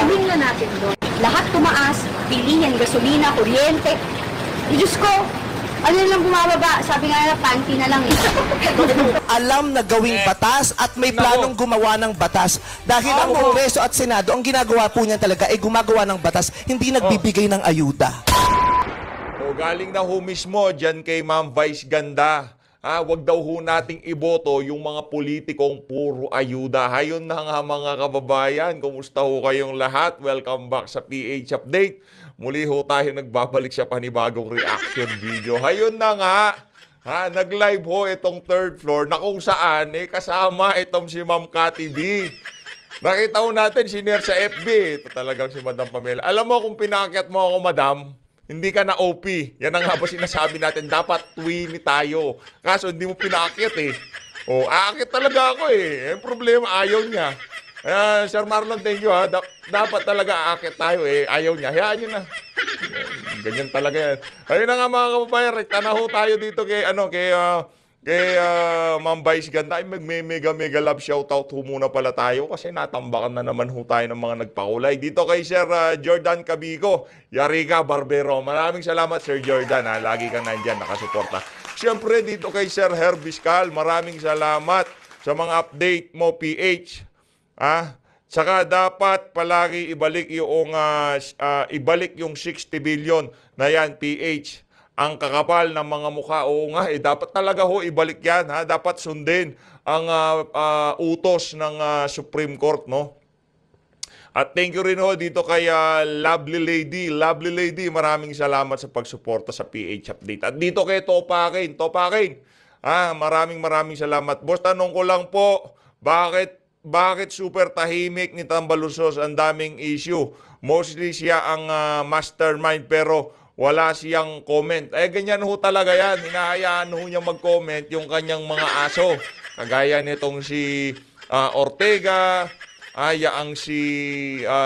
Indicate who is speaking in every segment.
Speaker 1: Alamin na natin doon. Lahat tumaas, bilihin, gasolina, kuryente. Diyos ko, ano lang bumababa? Sabi nga na, panty na lang eh.
Speaker 2: Alam na gawing batas at may planong gumawa ng batas. Dahil ang Kongreso at Senado, ang ginagawa po niyan talaga ay gumagawa ng batas, hindi nagbibigay ng ayuda.
Speaker 3: O galing na ho mismo dyan kay Ma'am Vice Ganda. Wag daw ho nating iboto yung mga politikong puro ayuda. Hayon na nga mga kababayan. Kumusta ho kayong lahat? Welcome back sa PH Update. Muli ho tayo nagbabalik sa panibagong reaction video. Hayon na nga. Nag-live ho itong third floor na kung saan kasama itong si Ma'am Cathy B. Nakita ho natin senior sa FB. Ito talagang si Madam Pamela. Alam mo kung pinakyat mo ako, Madam, hindi ka na OP. Yan ang nga ba sinasabi natin. Dapat twinny tayo. Kaso hindi mo pinaakyat eh. Aakit talaga ako eh. Yung problema, ayaw niya. Sir Marlon, thank you ha. Dapat talaga aakit tayo eh. Ayaw niya. Hayaan niyo na. Ganyan talaga yan. Ayun na nga mga kababayan. Rekta na ho tayo dito kay Ma'am Vice Ganda. Ay mega love shoutout ho muna pala tayo kasi natambakan na naman ho tayo ng mga nagpakulay. Dito kay Sir Jordan Cabico, Yariga Barbero. Maraming salamat Sir Jordan ha. Lagi kang nandyan nakasuporta. Siyempre dito kay Sir Herbiscal, maraming salamat sa mga update mo PH. Saka dapat palagi ibalik yung 60 billion na yan PH. Ang kakapal ng mga mukha, oo nga dapat talaga ho ibalik yan ha. Dapat sundin ang utos ng Supreme Court, no? At thank you rin ho dito kay Lovely Lady. Lovely Lady, maraming salamat sa pagsuporta sa PH Update. At dito kay Topakin. Maraming salamat. Boss, tanong ko lang po, bakit super tahimik ni Tambalusos? Ang daming issue. Mostly siya ang mastermind pero wala siyang comment. Ganyan ho talaga yan. Hinahayaan ho niya mag-comment yung kanyang mga aso. Kagaya nitong si Ortega, ang si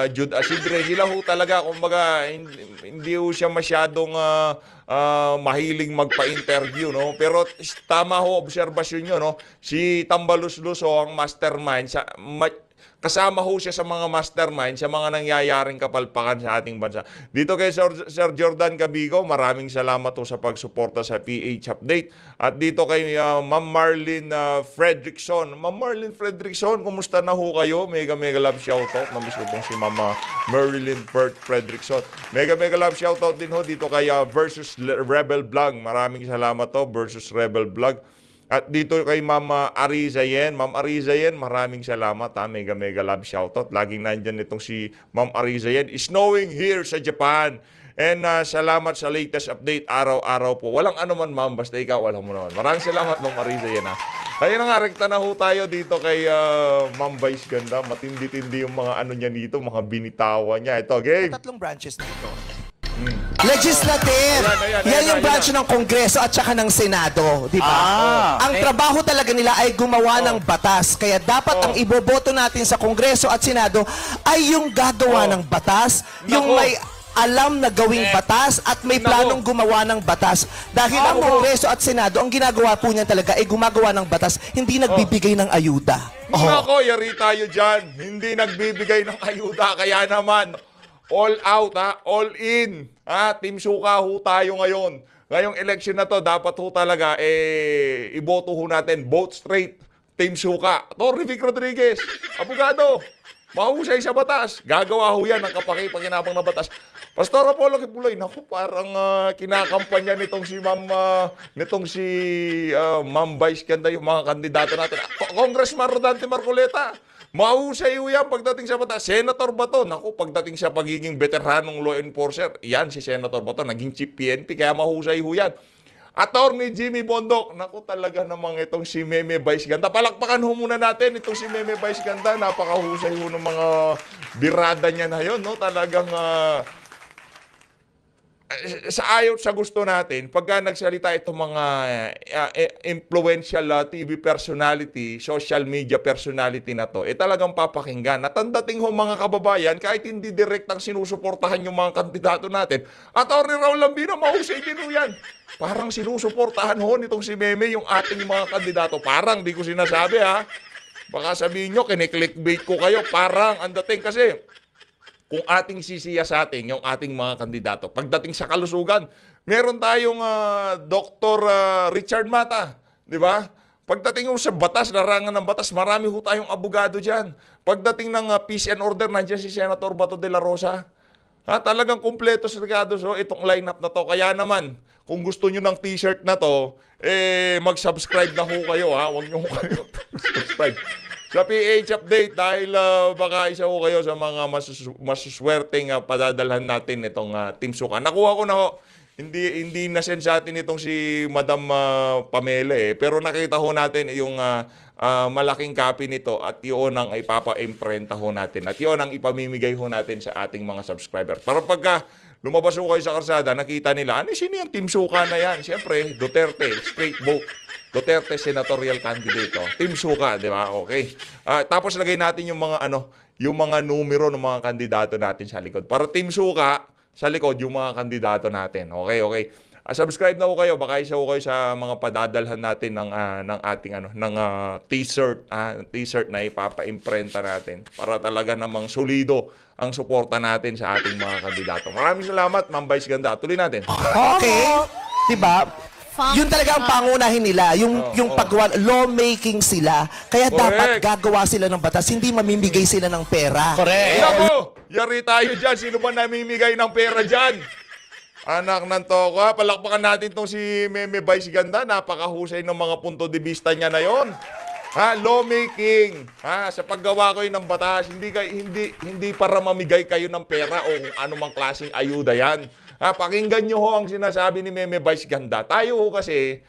Speaker 3: Jude Asidre. Sila ho talaga, kumbaga, hindi ho siya masyadong mahiling magpa-interview, no? Pero tama ho, obserbasyon nyo, no? Si Tambaluslos ang mastermind. Kasama ho siya sa mga mastermind, sa mga nangyayaring kapalpakan sa ating bansa. Dito kay Sir Jordan Cabico, maraming salamat ho sa pagsuporta sa PH Update. At dito kay Ma'am Marlene Fredrickson. Ma'am Marlene Fredrickson, kumusta na ho kayo? Mega love shoutout. Namiss ko pong si Ma'am Marlene Fredrickson. Mega love shoutout din ho dito kay Versus Rebel Vlog. Maraming salamat ho, Versus Rebel Vlog. At dito kay Ma'am Arizayen. Ma'am Arizayen, maraming salamat ha. Mega love shoutout. Laging nandyan itong si Ma'am Arizayen. Snowing here sa Japan. And salamat sa latest update araw-araw po. Walang anuman ma'am, basta ikaw alam mo naman. Maraming salamat Ma'am Arizayen ha. Ayun na nga, rekta na ho tayo dito kay Ma'am Vice Ganda. Matindi-tindi yung mga ano niya dito, mga binitawan niya. Ito, okay?
Speaker 2: Tatlong branches na ito. Legislative. Yan yung branch ng Kongreso at saka ng Senado, di ba? Ang trabaho talaga nila ay gumawa ng batas. Kaya dapat ang iboboto natin sa Kongreso at Senado ay yung gagawa ng batas, yung may alam na gawing batas at may planong gumawa ng batas. Dahil ang Kongreso at Senado, ang ginagawa po niyan talaga ay gumagawa ng batas, hindi nagbibigay ng ayuda.
Speaker 3: Nako, yari tayo dyan. Hindi nagbibigay ng ayuda. Kaya naman, all out all in. Team Suka ho tayo ngayon. Ngayong election na to, dapat ho talaga iboto ho natin. Vote straight, Team Suka. Torre Vic Rodriguez, abogado. Mahusay sa batas. Gagawa ho yan ng kapakipakinabang na batas. Pastor Apollo Kipuloy, naku, parang kinakampanya nitong si Ma'am Vice Ganda, yung mga kandidato natin. Congressman Rodante Marcoleta, mahusay ho yan pagdating sa batas. Senator Bato, naku, pagdating sa pagiging veteranong law enforcer, yan si Senator Bato, naging chief PNP, kaya mahusay ho yan. Attorney Jimmy Bondok, naku talaga namang itong si Meme Vice Ganda. Palakpakan ho muna natin itong si Meme Vice Ganda. Napakahusay ho ng mga birada niya na yun, no? Talagang sa ayaw sa gusto natin, pagka nagsalita itong mga influential TV personality, social media personality na to, talagang papakinggan. At ang dating ho mga kababayan, kahit hindi direktang sinusuportahan yung mga kandidato natin, Atty. Raul Lambino, mahusay din ho yan. Parang sinusuportahan ho nitong si Meme yung ating mga kandidato. Parang, di ko sinasabi ha. Baka sabihin nyo, kiniklickbait ko kayo. Parang, ang dating kasi, kung ating sisiyasatin yung ating mga kandidato. Pagdating sa kalusugan, meron tayong Dr. Richard Mata, di ba? Pagdating mo sa batas, larangan ng batas, marami ho tayong abogado dyan. Pagdating ng peace and order, nandiyan si Senator Bato de la Rosa. Talagang kumpleto sa Ricardo. So, itong lineup na to. Kaya naman, kung gusto nyo ng t-shirt na to, mag-subscribe na ho kayo. Huwag nyo ho kayo subscribe sa PH Update dahil baka isa ho kayo sa mga masuswerteng padadalhan natin itong Team Suka. Nakuha ko na ho. Hindi na-send sa atin itong si Madam Pamela pero nakita ho natin yung malaking copy nito at yun ang ipapa-imprenta ho natin at yun ang ipamimigay ho natin sa ating mga subscriber. Para pagka lumabas ho kayo sa karsada, nakita nila, sino yung Team Suka na yan? Siyempre, Duterte, straight vote. Duterte senatorial candidate. Team Suka, di ba? Okay. Tapos lagay natin yung mga yung mga numero ng mga kandidato natin sa likod. Para Team Suka, sa likod yung mga kandidato natin. Okay, okay. Subscribe na ho kayo, baka isa ho kayo sa mga padadalhan natin ng ating t-shirt, t-shirt na ipapa-imprenta natin para talaga namang solido ang suporta natin sa ating mga kandidato. Maraming salamat, Ma'am Vice Ganda. Tuloy natin.
Speaker 2: Okay. Diba? Yun talaga ang pangunahin nila, yung paggawa, lawmaking sila. Kaya dapat gagawa sila ng batas, hindi mamimigay sila ng pera.
Speaker 4: Correct.
Speaker 3: Ako, yari tayo dyan. Sino ba namimigay ng pera dyan? Anak ng toko, palakpakan natin tong si Meme Vice Ganda. Napakahusay ng mga punto de vista niya na yon. Lawmaking. Sa paggawa ko ng batas, hindi para mamigay kayo ng pera o kung anumang klaseng ayuda yan. Pakinggan nyo ho ang sinasabi ni Meme Vice Ganda. Tayo ho kasi,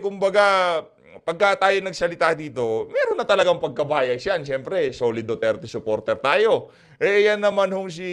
Speaker 3: kumbaga, pagka tayo nagsalita dito, meron na talagang pagkabayas yan. Siyempre, solid Duterte supporter tayo. Yan naman hong si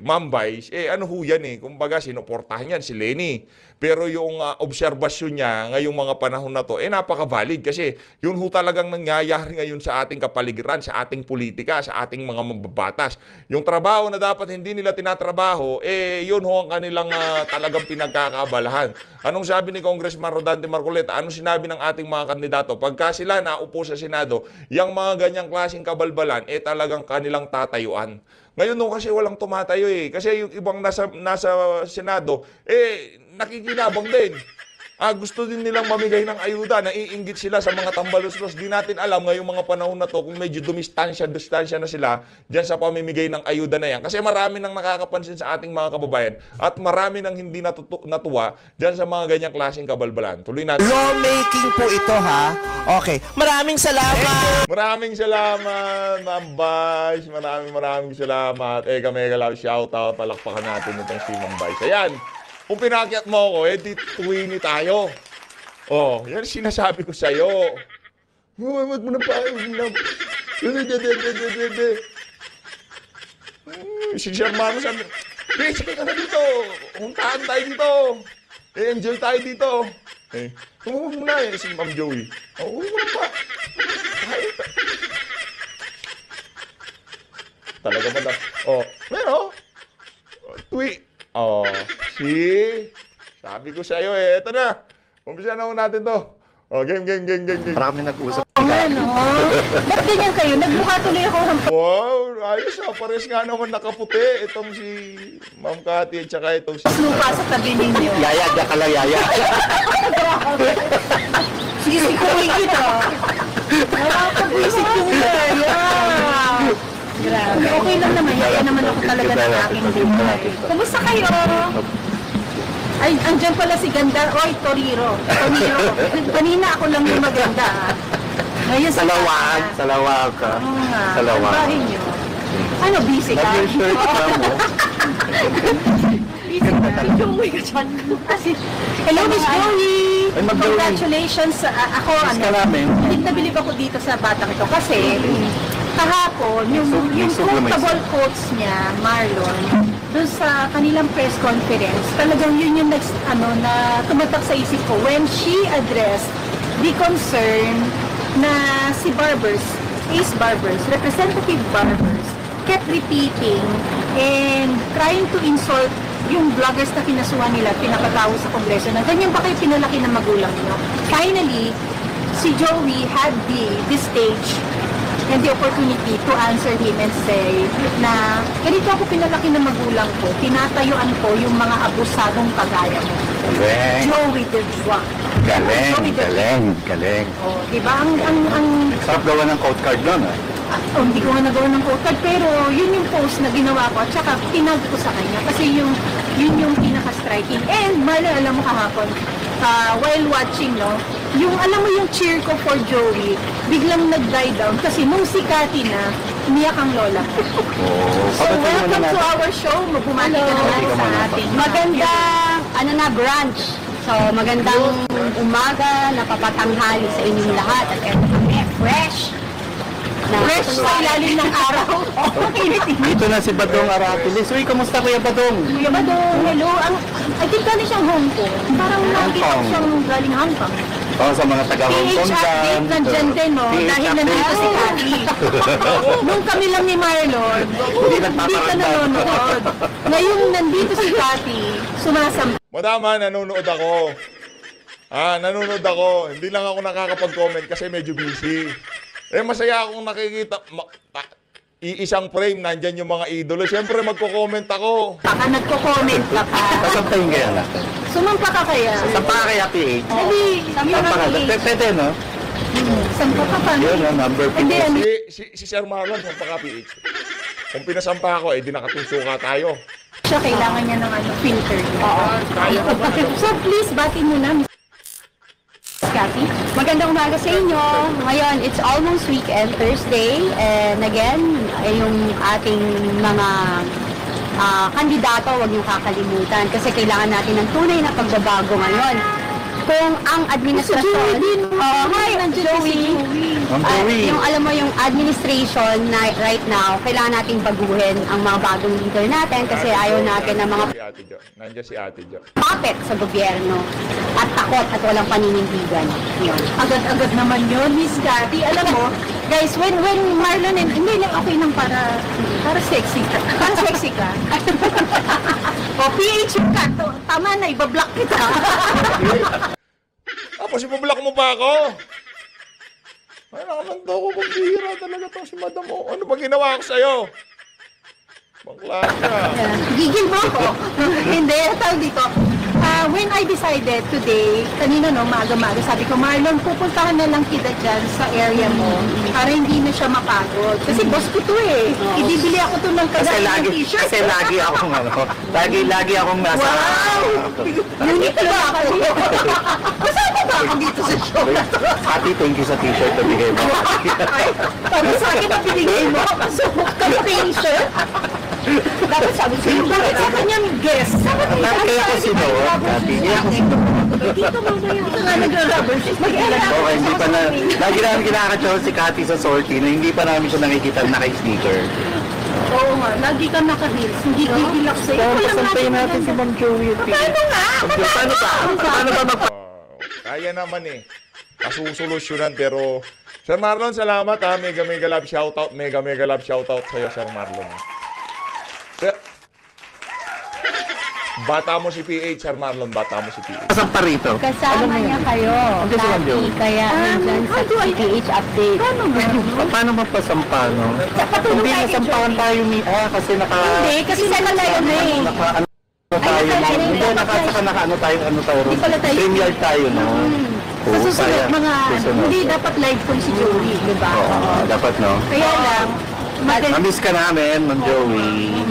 Speaker 3: Ma'am Vice, ano ho yan kumbaga, sinuportahan yan si Lenny. Pero yung obserbasyon niya ngayong mga panahon na to, napaka-valid kasi yun ho talagang nangyayari ngayon sa ating kapaligiran, sa ating politika, sa ating mga mababatas. Yung trabaho na dapat hindi nila tinatrabaho, yun ho ang kanilang talagang pinagkakabalahan. Anong sabi ni Congressman Rodante Marcoleta? Anong sinabi ng ating mga kandidato? Pagka sila naupo sa Senado, yung mga ganyang klaseng kabalbalan, talagang kanilang tatayuan. Ngayon no, kasi walang tumatayo Kasi yung ibang nasa Senado, nakikinabang din. Gusto din nilang mamigay ng ayuda, naiinggit sila sa mga tambaluslos. Di natin alam ngayong mga panahon na to kung medyo distansya na sila dyan sa pamimigay ng ayuda na yan. Kasi marami nang nakakapansin sa ating mga kababayan at marami nang hindi natuwa dyan sa mga ganyang klaseng kabalbalan. Tuloy natin.
Speaker 2: Lawmaking po ito, ha? Okay. Maraming salamat!
Speaker 3: Maraming salamat, Ma'am Vice. Maraming salamat. Kami shoutout. Palakpakan natin itong si Ma'am Vice. Ayan. Kung pinakyat mo ako, di tuwini tayo. Yan sinasabi ko sa'yo. Huwag mo na pa. Si Shermano sabi, sige ka na dito. Huntahan tayo dito. Enjoy tayo dito. Huwag mo na si Ma'am Joey. Huwag mo na pa. Talaga ba na? Pero, sabi ko sa'yo ito na. Umpisa na natin to. Game.
Speaker 4: Marami nag-usap.
Speaker 1: Ba't ganyan kayo? Nagmukha tuloy ako.
Speaker 3: Wow, ayos pares nga naman nakaputi. Itong si Ma'am Cathy at saka itong si...
Speaker 1: Lupa sa tabi ninyo.
Speaker 4: Yaya, diya ka lang, yaya.
Speaker 1: Sisikuhin kita. Nakakabwisik yung yaya. Grabe. Okay lang naman. Yaya naman ako talaga ng aking buhay. Kumusta kayo? Ay, andyan pala si Ganda. Oy, Toriro. Kanina ako lang yung maganda. Ngayon sa
Speaker 4: Salawag ka. Salawag.
Speaker 1: Bahay niyo. Ano, busy ka?
Speaker 4: Nag-shirt ka mo.
Speaker 1: Busy ka? Joey ka dyan. Hello, Miss Joey. Congratulations. Ako, bilib na bilib ako dito sa batang ito. Kasi, kahapon, yung quotable quotes niya, Marlon, doon sa kanilang press conference, talagang yun yung na tumatak sa isip ko when she addressed the concern na si Ace Barbers, Representative Barbers, kept repeating and trying to insult yung vloggers na kinasuhan nila, pinapatawo sa Kongreso na ganyan ba kayo pinalaki ng magulang nyo? Finally, si Joey had the stage and the opportunity to answer him and say na ganito ako pinalaki ng magulang ko, tinatayuan ko yung mga abusadong kagaya mo.
Speaker 4: Galing.
Speaker 1: Joey the Drunk.
Speaker 4: Galing.
Speaker 1: Oh, di ba? Ang
Speaker 4: Sarap gawa ng code card nun, ah.
Speaker 1: hindi ko nga nagawa ng code card, pero yun yung post na ginawa ko at saka tinag ko sa kanya kasi yun yung pinaka-striking. And Marlon, alam mo kahapon, while watching, no, yung alam mo yung cheer ko for Joey, biglang nag-die down kasi nung si Cathy na, umiyak ang lola ko. So welcome to our show, magbumati ka naman sa ating
Speaker 5: Magandang, brunch. So, magandang umaga, napapatanghali sa inyong lahat. At eto kami, fresh.
Speaker 1: fresh sa ilalim ng araw.
Speaker 4: Dito na si Badong Arapilis. Uy, kamusta Kuya Badong?
Speaker 1: Kuya Badong, hello. I think galing siyang Hong Kong. Parang nakita ko siyang galing Hong Kong.
Speaker 4: Sa mga taga-Hong
Speaker 1: PH
Speaker 4: Kong
Speaker 1: update nandyan din, no? Dahil nandito si Cathy. Nung kami lang ni Marlon, hindi ka nanonood. Ngayon nandito si Cathy, sumasamba.
Speaker 3: Madama, nanonood ako. Nanonood ako. Hindi lang ako nakakapag-comment kasi medyo busy. Masaya akong nakikita. Iisang frame, nandyan yung mga idolo. Siyempre, magko-comment ako.
Speaker 1: Baka nagko-comment ka pa.
Speaker 4: Sasampahin kaya na.
Speaker 1: Sumampa ka kaya?
Speaker 4: Sampa ka kaya, PH?
Speaker 1: Dali,
Speaker 4: Sampa ka. Pwede, no?
Speaker 1: Sampa ka pa.
Speaker 4: Yun, number
Speaker 1: Hindi,
Speaker 4: 50.
Speaker 3: Si Sir Marlon, sampa ka, PH. Kung pinasampa ako, di nakatusuka tayo.
Speaker 1: siya kailangan niya ng filter. So please, bati muna, Miss Cathy.
Speaker 5: Magandang umaga sa inyo. Ngayon, it's almost weekend, Thursday. And again, yung ating mga kandidato, huwag niyong kakalimutan kasi kailangan natin ng tunay na pagbabago ngayon. Kung ang administrasyon, Joey, yung alam mo yung administration na right now, kailangan nating baguhin ang mga bagong leader natin kasi ayaw natin ng mga
Speaker 3: Si Ate Jo. Nandiyan si Ate Jo.
Speaker 5: puppet sa gobyerno at takot at walang paninindigan. Yun.
Speaker 1: Agad-agad naman yun, Miss Cathy. Alam mo, guys, when Marlon and hindi lang okay nang para sexy ka. Para sexy ka. O, PH ka. Tama na, ibablock kita.
Speaker 3: Tapos ibablock mo pa ako. Ay, naman to ako. Pagbihira talaga to si Madam. Ano ba ginawa ko sa'yo? Bakla ka.
Speaker 1: Gigil mo ako. Hindi, tawag dito. When I decided today, kanina no, maaga-maaga, sabi ko, Marlon, pupuntahan na lang kita dyan sa area mo para hindi na siya mapagod. Kasi boss ko to eh. Ibibili ako to ng kagaya ng t-shirt.
Speaker 4: Kasi lagi akong lagi akong nasa...
Speaker 1: Wow! Unique ba ako? Kasama ba ako dito sa show?
Speaker 4: Ate, thank you sa t-shirt na bigay mo.
Speaker 1: Ay, tapos sa akin ang binigay mo. So, kami t-shirt. Dapat sabi ko, bakit sa kanyang guest?
Speaker 4: Kaya ko sinuot, Ate.
Speaker 1: Dito mo na yun. Ito nga nag-rubber shoes.
Speaker 4: Okay, hindi pa na... Lagi namin kinakatsyon si Cathy sa sortie na hindi pa namin siya nakikita na naka-sneaker.
Speaker 1: Oo nga, lagi ka naka-heels. Hindi gigilak sa'yo.
Speaker 4: Sampayin natin si Ma'am Joey.
Speaker 1: Paano nga?
Speaker 4: Paano ba? Paano ba
Speaker 3: Kaya naman eh. Kasusolusyonan pero... Sir Marlon, salamat ha. Mega love shoutout. Mega love shoutout sa'yo, Sir Marlon. Bata mo si PH, Sir Marlon. Bata mo si PH.
Speaker 4: Kasampa rito?
Speaker 5: Kasama niya kayo, Cathy, kaya nandyan sa PH update.
Speaker 4: Paano mapasampa, no? Hindi nasampahan tayo ni... kasi
Speaker 1: Hindi, kasi nakalayo na eh.
Speaker 4: Naka-ano tayo, hindi, naka-ano tayo,
Speaker 1: Di pala tayo.
Speaker 4: StreamYard tayo, no?
Speaker 1: Sa susunod, mga...
Speaker 4: Susunod.
Speaker 1: Hindi dapat live po si Joey, di ba?
Speaker 4: Oo, dapat, no?
Speaker 1: Kaya lang,
Speaker 4: Namiss ka namin, Ma'am Joey.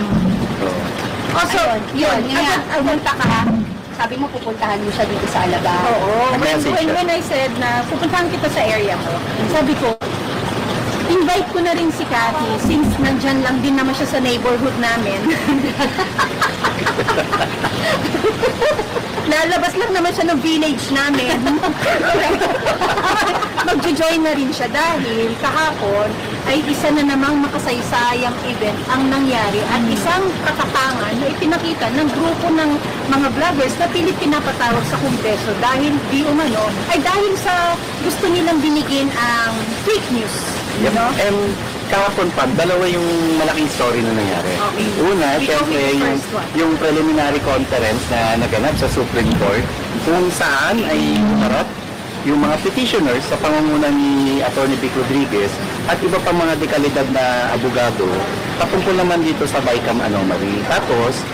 Speaker 1: also, yun,
Speaker 5: nga.
Speaker 1: pumunta ka.
Speaker 5: Sabi mo, pupuntahan mo siya dito sa Alabang.
Speaker 1: Oo.
Speaker 4: Message siya.
Speaker 1: When I said na pupuntahan kita sa area ko, sabi ko, invite ko na rin si Cathy since nandyan lang din naman siya sa neighborhood namin. Lalabas lang naman siya ng village namin. Magjo-join na rin siya dahil kahapon ay isa na namang makasaysayang event ang nangyari at isang katapangan na ipinakita ng grupo ng mga vloggers na pilit pinapatawag sa Kongreso dahil di umano ay dahil sa gusto nilang binigin ang fake news.
Speaker 4: Yep.
Speaker 1: No?
Speaker 4: And kahapon pa, dalawa yung malaking story na nangyari.
Speaker 1: Okay.
Speaker 4: Una,
Speaker 1: We
Speaker 4: syempre,
Speaker 1: go with the
Speaker 4: yung,
Speaker 1: first one.
Speaker 4: yung preliminary conference na naganap sa Supreme Court kung saan ay harap yung mga petitioners sa pangunguna ni Atty. Vic Rodriguez at iba pang mga dekalidad na abogado patungkol naman dito sa Vicam anomaly. Tapos,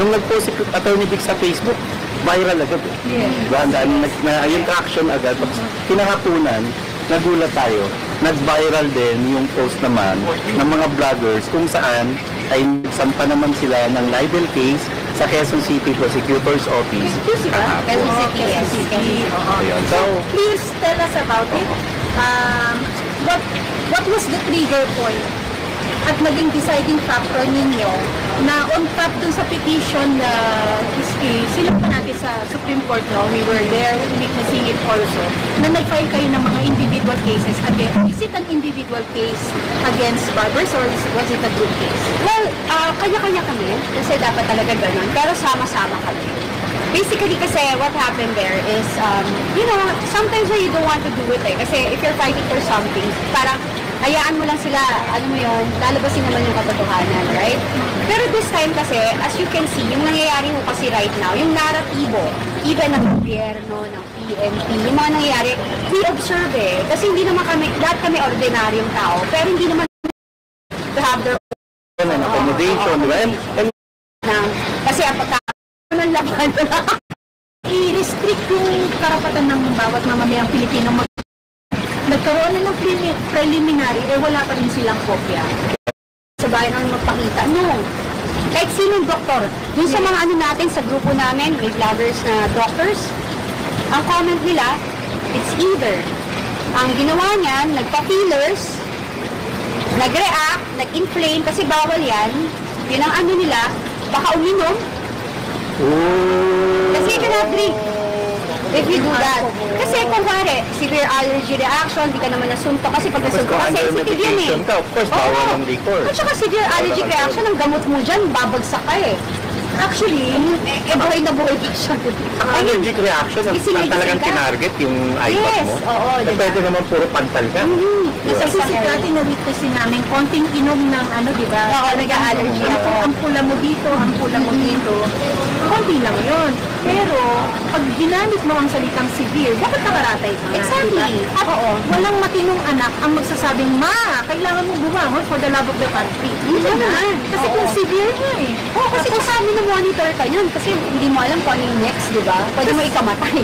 Speaker 4: nung nag-post si Attorney Vic sa Facebook, viral agad eh. Diba? Ang dami yung traction agad. Tapos, kinahapunan, nagulat tayo. Nag-viral din yung post naman ng mga vloggers kung saan ay nagsampa naman sila ng libel case sa Quezon City Prosecutor's Office.
Speaker 1: Quezon City, yes.
Speaker 4: Ayun. So,
Speaker 1: Please tell us about it. What was the trigger point at naging deciding factor ninyo na on top dun sa petition na sila pa natin sa Supreme Court, no? We were there witnessing it also, na nag-file kayo ng mga individual cases against, is it an individual case against barbers or was it a group case?
Speaker 5: Well, kanya-kanya kami, kasi dapat talaga ganun, pero sama-sama kami. Basically kasi what happened there is, sometimes you don't want to do it eh. Kasi if you're fighting for something, parang hayaan mo lang sila, mo yun, lalabasin naman yung katotohanan, right? Pero this time kasi, as you can see, yung nangyayari mo kasi right now, yung naratibo, even ng gobyerno, ng PNP, yung mga nangyayari, we observe eh. Kasi hindi naman kami, lahat kami ordinaryong tao, pero hindi naman to have their
Speaker 4: accommodation, di ba?
Speaker 5: Kasi ang ng laban.
Speaker 1: I-restrict yung karapatan ng bawat mamamayang Pilipino nagkaroon na ng preliminary, wala pa rin silang kopya.
Speaker 5: Sa bayan ang magpakita. No. Like sinong doktor? Dun sa mga natin sa grupo namin, may vloggers na doctors, ang comment nila, it's either ang ginawa niyan, nagpa-fillers, nag-react, nag-inflame, kasi bawal yan, yun ang nila, baka uminom. Kasi you cannot drink if you do that. Kasi kung wari, severe allergy reaction, di ka naman nasuntok. Kasi pag nasuntok ka, sensitive yan eh.
Speaker 4: Of course, bawal ng liquor.
Speaker 5: At saka severe allergic reaction, ang gamot mo dyan, babagsak ka eh. Actually, buhay na buhay ka siya.
Speaker 4: Ang allergic reaction, ang talagang tinarget yung iPad mo.
Speaker 5: Yes, oo.
Speaker 4: Pwede naman puro pantal ka.
Speaker 1: Kasi si Cathy na-witnessin namin, konting inom ng di ba?
Speaker 5: Oo, nag-allergy ako.
Speaker 1: Ang pula mo dito, konti lang yun. Pero, pag ginamit mo ang salitang severe, bakit nakaratay ka?
Speaker 5: Exactly.
Speaker 1: At walang matinong anak ang magsasabing, ma, kailangan mo bumangon for the love of the country. Hindi naman. Kasi kung severe nga eh.
Speaker 5: Oo, kasi kasama na monitor ka yun. Kasi hindi mo alam kung ano yung next, di ba? Pwede mo ikamatay.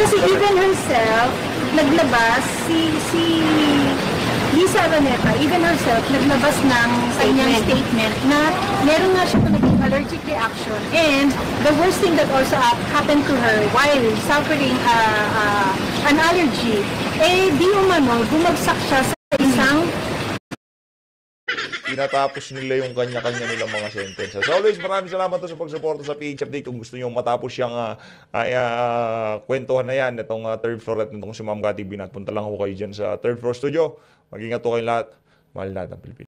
Speaker 1: Kasi even herself, naglabas, si Lisa Araneta, even herself, naglabas ng kanyang statement na meron nga siya naging allergic reaction. And the worst thing that also happened to her while suffering an allergy, di umano, bumagsak siya sa isang
Speaker 3: tinatapos nila yung kanya-kanya nilang mga sentence. As always, maraming salamat sa pagsuporta sa PH Update. Kung gusto nyo matapos yung kwentuhan na yan, itong third floor at itong si Ma'am Cathy Binat, punta lang ako kayo dyan sa third floor studio. Mag-ingat po kayong lahat. Mahal natin ang Pilipinas.